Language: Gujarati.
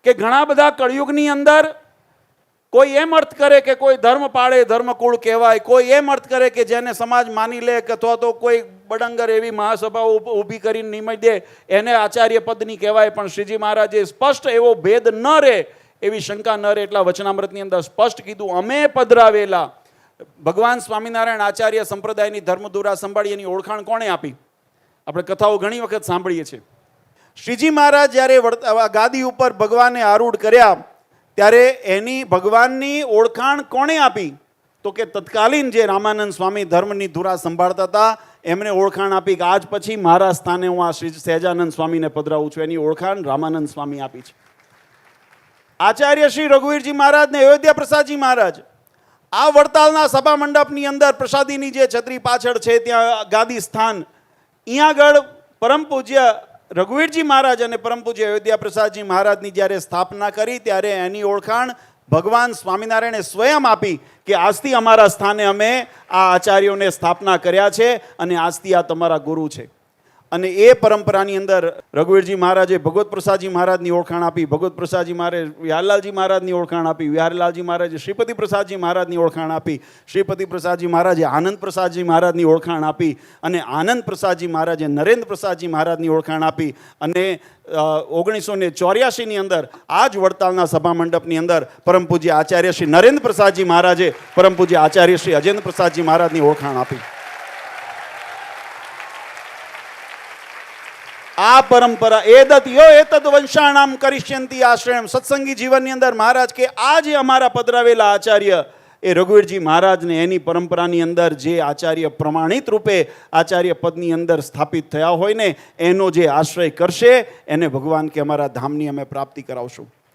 કે ઘણા બધા કળયુગની અંદર કોઈ એમ અર્થ કરે કે કોઈ ધર્મ પાળે ધર્મકુળ કહેવાય, કોઈ એમ અર્થ કરે કે જેને સમાજ માની લે, અથવા તો કોઈ બડંગર એવી મહાસભા ઊભી કરીને નિમય દે એને આચાર્ય પદની કહેવાય. પણ શ્રીજી મહારાજે સ્પષ્ટ એવો ભેદ ન રહે, એવી શંકા ન રહે એટલા વચનામૃતની અંદર સ્પષ્ટ કીધું. અમે પધરાવેલા ભગવાન સ્વામિનારાયણ આચાર્ય સંપ્રદાયની ધર્મધુરા સંભાળી એની ઓળખાણ કોણે આપી? આપણે કથાઓ ઘણી વખત સાંભળીએ છીએ. શ્રીજી મહારાજ જ્યારે ગાદી ઉપર ભગવાને આરૂઢ કર્યા ત્યારે એની ભગવાનની ઓળખાણ કોણે આપી? તો કે તત્કાલીન જે રામાનંદ સ્વામી ધર્મની ધુરા સંભાળતા હતા એમણે ઓળખાણ આપી કે આજ પછી મારા સ્થાને હું આ શ્રી સહેજાનંદ સ્વામીને પધરાવું છું. એની ઓળખાણ રામાનંદ સ્વામી આપી છે. આચાર્ય શ્રી રઘુવીરજી મહારાજ ને અયોધ્યા પ્રસાદજી મહારાજ આ વડતાલના સભા મંડપની અંદર પ્રસાદીની જે છત્રી પાછળ છે ત્યાં ગાદી સ્થાન, અહીંયા આગળ પરમ પૂજ્ય રઘુવીરજી મહારાજ અને પરમ પૂજ્ય અયોધ્યા પ્રસાદજી મહારાજની જ્યારે સ્થાપના કરી ત્યારે એની ઓળખાણ ભગવાન સ્વામિનારાયણે સ્વયં આપી કે આજથી અમારા સ્થાને અમે આ આચાર્યોને સ્થાપના કર્યા છે અને આજથી આ તમારા ગુરુ છે. અને એ પરંપરાની અંદર રઘુવીરજી મહારાજે ભગવત પ્રસાદજી મહારાજની ઓળખાણ આપી, ભગવત પ્રસાદજી મહારાજે વિહારલાલજી મહારાજની ઓળખાણ આપી, વિહારલાલજી મહારાજે શ્રીપતિ પ્રસાદજી મહારાજની ઓળખાણ આપી, શ્રીપતિ પ્રસાદજી મહારાજે આનંદ પ્રસાદજી મહારાજની ઓળખાણ આપી, અને આનંદ પ્રસાદજી મહારાજે નરેન્દ્ર પ્રસાદજી મહારાજની ઓળખાણ આપી. અને 1984ની અંદર આ જ વડતાલના સભા મંડપની અંદર પરમ પૂજ્ય આચાર્ય શ્રી નરેન્દ્ર પ્રસાદજી મહારાજે પરમ પૂજ્ય આચાર્ય શ્રી અજેન્દ્ર પ્રસાદજી મહારાજની ઓળખાણ આપી. આ પરંપરા એદત યો એતદ વંશાણામ કરિષ્યંતી આશ્રયમ, સત્સંગી જીવનની અંદર મહારાજ કે આ જે અમારા પધરાવેલા આચાર્ય એ રઘુવીરજી મહારાજને એની પરંપરાની અંદર જે આચાર્ય પ્રમાણિત રૂપે આચાર્ય પદની અંદર સ્થાપિત થયા હોય ને એનો જે આશ્રય કરશે એને ભગવાન કે અમારા ધામની અમે પ્રાપ્તિ કરાવશું.